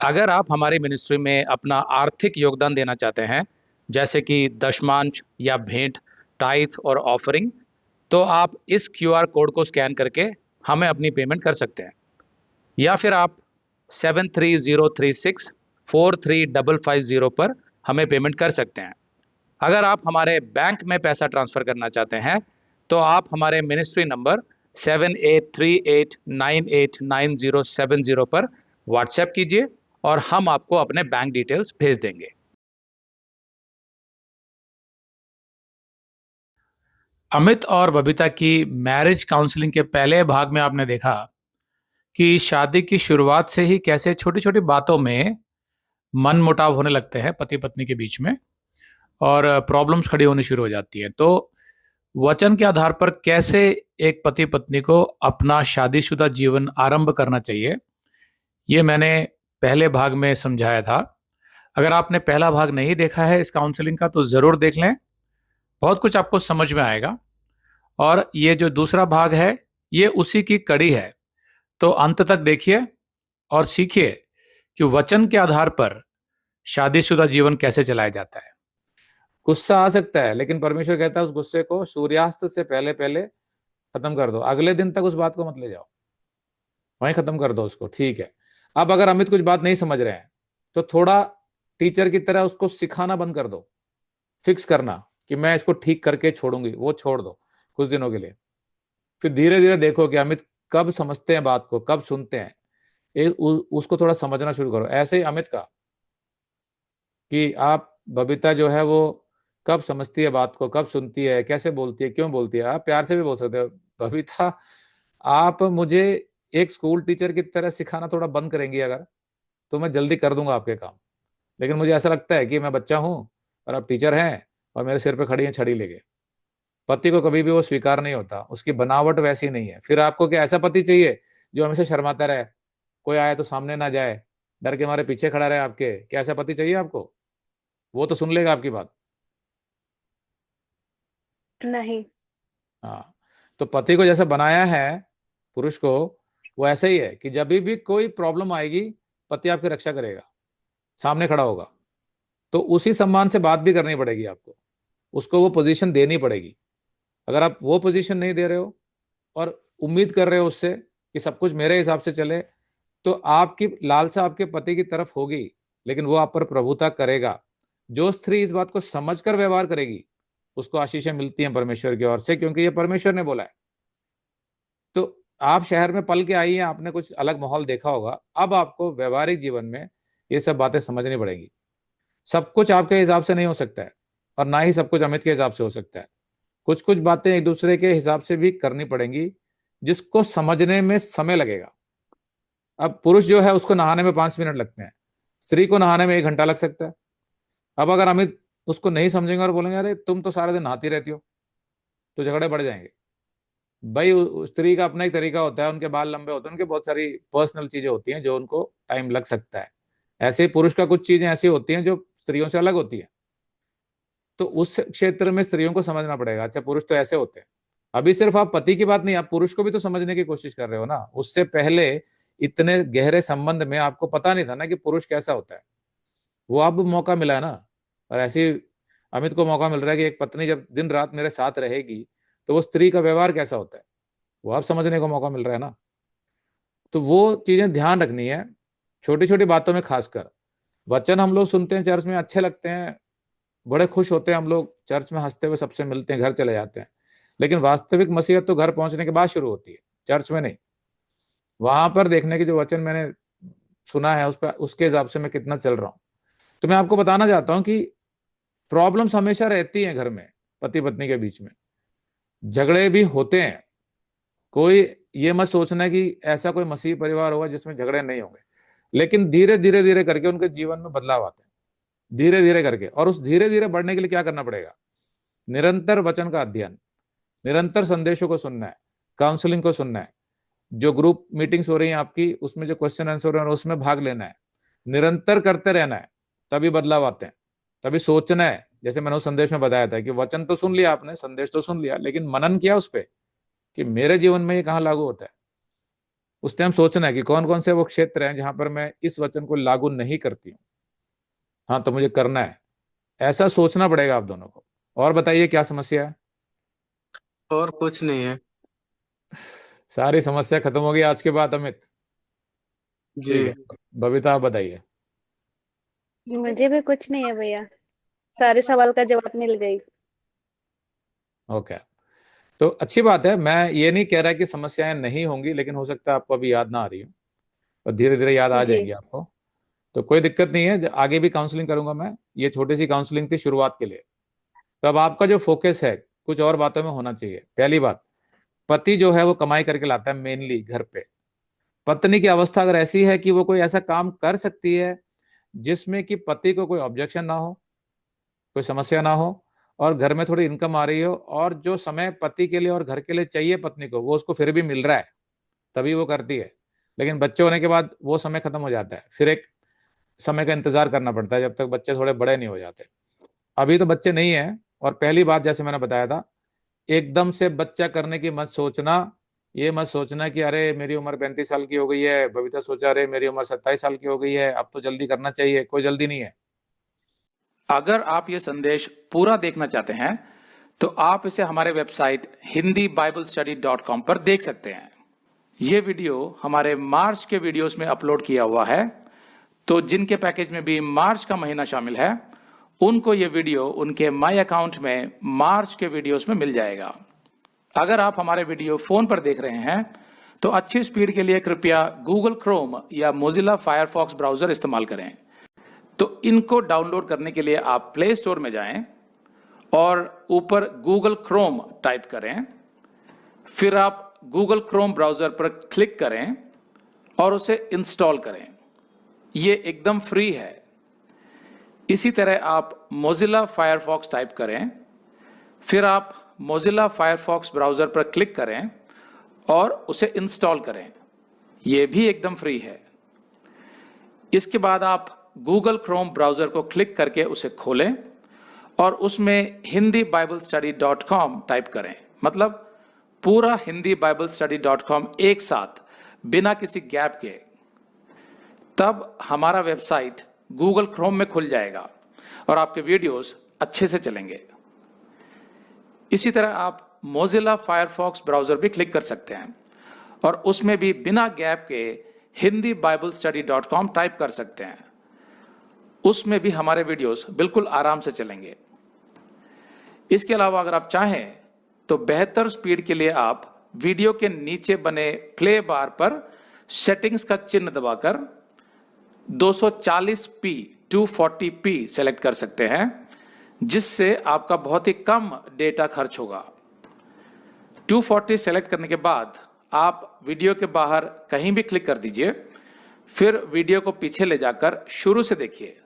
अगर आप हमारी मिनिस्ट्री में अपना आर्थिक योगदान देना चाहते हैं, जैसे कि दशमांश या भेंट, टाइथ और ऑफरिंग, तो आप इस क्यूआर कोड को स्कैन करके हमें अपनी पेमेंट कर सकते हैं। या फिर आप 7303643550 पर हमें पेमेंट कर सकते हैं। अगर आप हमारे बैंक में पैसा ट्रांसफर करना चाहते हैं, तो आप हमारे मिनिस्ट्री नंबर 7838989070 पर व्हाट्सएप कीजिए और हम आपको अपने बैंक डिटेल्स भेज देंगे। अमित और बबीता की मैरिज काउंसलिंग के पहले भाग में आपने देखा कि शादी की शुरुआत से ही कैसे छोटी छोटी बातों में मन मुटाव होने लगते हैं पति पत्नी के बीच में, और प्रॉब्लम्स खड़ी होनी शुरू हो जाती हैं। तो वचन के आधार पर कैसे एक पति पत्नी को अपना शादीशुदा जीवन आरंभ करना चाहिए, ये मैंने पहले भाग में समझाया था। अगर आपने पहला भाग नहीं देखा है इस काउंसलिंग का तो जरूर देख लें, बहुत कुछ आपको समझ में आएगा। और ये जो दूसरा भाग है ये उसी की कड़ी है, तो अंत तक देखिए और सीखिए कि वचन के आधार पर शादीशुदा जीवन कैसे चलाया जाता है। गुस्सा आ सकता है, लेकिन परमेश्वर कहता है उस गुस्से को सूर्यास्त से पहले पहले खत्म कर दो, अगले दिन तक उस बात को मत ले जाओ, वहीं खत्म कर दो उसको। ठीक है, अब अगर अमित कुछ बात नहीं समझ रहे हैं तो थोड़ा टीचर की तरह उसको सिखाना बंद कर दो, फिक्स करना कि मैं इसको ठीक करके छोड़ूंगी, वो छोड़ दो कुछ दिनों के लिए। फिर धीरे धीरे देखो कि अमित कब समझते हैं बात को, कब सुनते हैं। उसको थोड़ा समझना शुरू करो। ऐसे ही अमित का कि आप बबीता जो है वो कब समझती है बात को, कब सुनती है, कैसे बोलती है, क्यों बोलती है। आप प्यार से भी बोल सकते हो, बबीता आप मुझे एक स्कूल टीचर की तरह सिखाना थोड़ा बंद करेंगी अगर, तो मैं जल्दी कर दूंगा आपके काम। लेकिन मुझे ऐसा लगता है कि मैं बच्चा हूं और आप टीचर हैं और मेरे सिर पे खड़ी हैं छड़ी लेके। पति को कभी भी वो स्वीकार नहीं होता, उसकी बनावट वैसी नहीं है। फिर आपको क्या ऐसा पति चाहिए जो हमेशा शर्माता रहे, कोई आए तो सामने ना जाए, डर के मारे पीछे खड़ा रहे आपके? क्या ऐसा पति चाहिए आपको? वो तो सुन लेगा आपकी बात। नहीं। हाँ, तो पति को जैसा बनाया है पुरुष को, वो ऐसा ही है कि जब भी कोई प्रॉब्लम आएगी पति आपकी रक्षा करेगा, सामने खड़ा होगा। तो उसी सम्मान से बात भी करनी पड़ेगी आपको, उसको वो पोजीशन देनी पड़ेगी। अगर आप वो पोजीशन नहीं दे रहे हो और उम्मीद कर रहे हो उससे कि सब कुछ मेरे हिसाब से चले, तो आपकी लालसा आपके पति की तरफ होगी, लेकिन वो आप पर प्रभुता करेगा। जो स्त्री इस बात को समझकर व्यवहार करेगी उसको आशीषें मिलती हैं परमेश्वर की ओर से, क्योंकि ये परमेश्वर ने बोला है। तो आप शहर में पल के आई हैं, आपने कुछ अलग माहौल देखा होगा, अब आपको व्यवहारिक जीवन में ये सब बातें समझनी पड़ेगी। सब कुछ आपके हिसाब से नहीं हो सकता है और ना ही सब कुछ अमित के हिसाब से हो सकता है। कुछ कुछ बातें एक दूसरे के हिसाब से भी करनी पड़ेंगी, जिसको समझने में समय लगेगा। अब पुरुष जो है उसको नहाने में 5 मिनट लगते हैं, स्त्री को नहाने में 1 घंटा लग सकता है। अब अगर अमित उसको नहीं समझेंगे और बोलेंगे अरे तुम तो सारा दिन नहाती रहती हो, तो झगड़े बढ़ जाएंगे। भाई स्त्री का अपना एक तरीका होता है, उनके बाल लंबे होते हैं, उनके बहुत सारी पर्सनल चीजें होती हैं जो उनको टाइम लग सकता है। ऐसे ही पुरुष का कुछ चीजें ऐसी होती हैं जो स्त्रियों से अलग होती है। तो उस क्षेत्र में स्त्रियों को समझना पड़ेगा, अच्छा पुरुष तो ऐसे होते हैं। अभी सिर्फ आप पति की बात नहीं, आप पुरुष को भी तो समझने की कोशिश कर रहे हो ना। उससे पहले इतने गहरे संबंध में आपको पता नहीं था ना कि पुरुष कैसा होता है। वो अब मौका मिला है ना। और ऐसे ही अमित को मौका मिल रहा है कि एक पत्नी जब दिन रात मेरे साथ रहेगी तो वो स्त्री का व्यवहार कैसा होता है, वो अब समझने को मौका मिल रहा है ना। तो वो चीजें ध्यान रखनी है, छोटी छोटी बातों में खासकर। वचन हम लोग सुनते हैं चर्च में, अच्छे लगते हैं, बड़े खुश होते हैं हम लोग, चर्च में हंसते हुए सबसे मिलते हैं, घर चले जाते हैं। लेकिन वास्तविक मसीहत तो घर पहुंचने के बाद शुरू होती है, चर्च में नहीं। वहां पर देखने की जो वचन मैंने सुना है उस पर, उसके हिसाब से मैं कितना चल रहा हूं। तो मैं आपको बताना चाहता हूं कि प्रॉब्लम्स हमेशा रहती हैं घर में, पति पत्नी के बीच में झगड़े भी होते हैं। कोई ये मत सोचना कि ऐसा कोई मसीह परिवार होगा जिसमें झगड़े नहीं होंगे। लेकिन धीरे धीरे धीरे करके उनके जीवन में बदलाव आते हैं, धीरे धीरे करके। और उस धीरे धीरे बढ़ने के लिए क्या करना पड़ेगा? निरंतर वचन का अध्ययन, निरंतर संदेशों को सुनना है, काउंसलिंग को सुनना है, जो ग्रुप मीटिंग्स हो रही हैं आपकी उसमें जो क्वेश्चन आंसर हो रहे हैं उसमें भाग लेना है, निरंतर करते रहना है, तभी बदलाव आते हैं। तभी सोचना है, जैसे मैंने उस संदेश में बताया था कि वचन तो सुन लिया आपने, संदेश तो सुन लिया, लेकिन मनन किया उस पर कि मेरे जीवन में ये कहाँ लागू होता है। उस टाइम सोचना है कि कौन कौन से वो क्षेत्र हैं जहां पर मैं इस वचन को लागू नहीं करती हूँ, हाँ तो मुझे करना है। ऐसा सोचना पड़ेगा आप दोनों को। और बताइए क्या समस्या है? और कुछ नहीं है। सारी समस्या खत्म हो गई आज के बाद अमित? जी। ठीक है, बबीता आप बताइए। मुझे भी कुछ नहीं है भैया, सारे सवाल का जवाब मिल गई। ओके, तो अच्छी बात है। मैं ये नहीं कह रहा कि समस्याएं नहीं होंगी, लेकिन हो सकता है आपको अभी याद ना आ रही हो, और धीरे धीरे याद आ जी जाएंगी आपको। तो कोई दिक्कत नहीं है, आगे भी काउंसलिंग करूंगा मैं। ये छोटी सी काउंसलिंग थी शुरुआत के लिए। तो अब आपका जो फोकस है कुछ और बातों में होना चाहिए। पहली बात, पति जो है वो कमाई करके लाता है मेनली घर पे। पत्नी की अवस्था अगर ऐसी है कि वो कोई ऐसा काम कर सकती है जिसमें कि पति को कोई ऑब्जेक्शन ना हो, कोई समस्या ना हो, और घर में थोड़ी इनकम आ रही हो, और जो समय पति के लिए और घर के लिए चाहिए पत्नी को वो उसको फिर भी मिल रहा है, तभी वो करती है। लेकिन बच्चे होने के बाद वो समय खत्म हो जाता है, फिर एक समय का इंतजार करना पड़ता है जब तक बच्चे थोड़े बड़े नहीं हो जाते। अभी तो बच्चे नहीं है। और पहली बात जैसे मैंने बताया था, एकदम से बच्चा करने की मत सोचना। ये मत सोचना कि अरे मेरी उम्र 35 साल की हो गई है, बबीता सोचा अरे मेरी उम्र 27 साल की हो गई है, अब तो जल्दी करना चाहिए। कोई जल्दी नहीं है। अगर आप ये संदेश पूरा देखना चाहते हैं तो आप इसे हमारे वेबसाइट hindiBiblestudy.com पर देख सकते हैं। ये वीडियो हमारे मार्च के वीडियोस में अपलोड किया हुआ है, तो जिनके पैकेज में भी मार्च का महीना शामिल है उनको ये वीडियो उनके माई अकाउंट में मार्च के वीडियोस में मिल जाएगा। अगर आप हमारे वीडियो फोन पर देख रहे हैं तो अच्छी स्पीड के लिए कृपया गूगल क्रोम या मोजिला फायरफॉक्स ब्राउजर इस्तेमाल करें। तो इनको डाउनलोड करने के लिए आप प्ले स्टोर में जाएं और ऊपर गूगल क्रोम टाइप करें, फिर आप गूगल क्रोम ब्राउजर पर क्लिक करें और उसे इंस्टॉल करें। ये एकदम फ्री है। इसी तरह आप मोजिला फायरफॉक्स टाइप करें, फिर आप मोजिला फायरफॉक्स ब्राउजर पर क्लिक करें और उसे इंस्टॉल करें। यह भी एकदम फ्री है। इसके बाद आप गूगल क्रोम ब्राउजर को क्लिक करके उसे खोलें और उसमें hindiBiblestudy.com टाइप करें, मतलब पूरा hindiBiblestudy.com एक साथ बिना किसी गैप के। तब हमारा वेबसाइट गूगल क्रोम में खुल जाएगा और आपके वीडियोस अच्छे से चलेंगे। इसी तरह आप मोजिला फायरफॉक्स ब्राउजर भी क्लिक कर सकते हैं और उसमें भी बिना गैप के hindiBiblestudy.com टाइप कर सकते हैं। उसमें भी हमारे वीडियोस बिल्कुल आराम से चलेंगे। इसके अलावा अगर आप चाहें तो बेहतर स्पीड के लिए आप वीडियो के नीचे बने प्ले बार पर सेटिंग्स का चिन्ह दबाकर 240p 240p सेलेक्ट कर सकते हैं, जिससे आपका बहुत ही कम डेटा खर्च होगा। 240 सेलेक्ट करने के बाद आप वीडियो के बाहर कहीं भी क्लिक कर दीजिए, फिर वीडियो को पीछे ले जाकर शुरू से देखिए।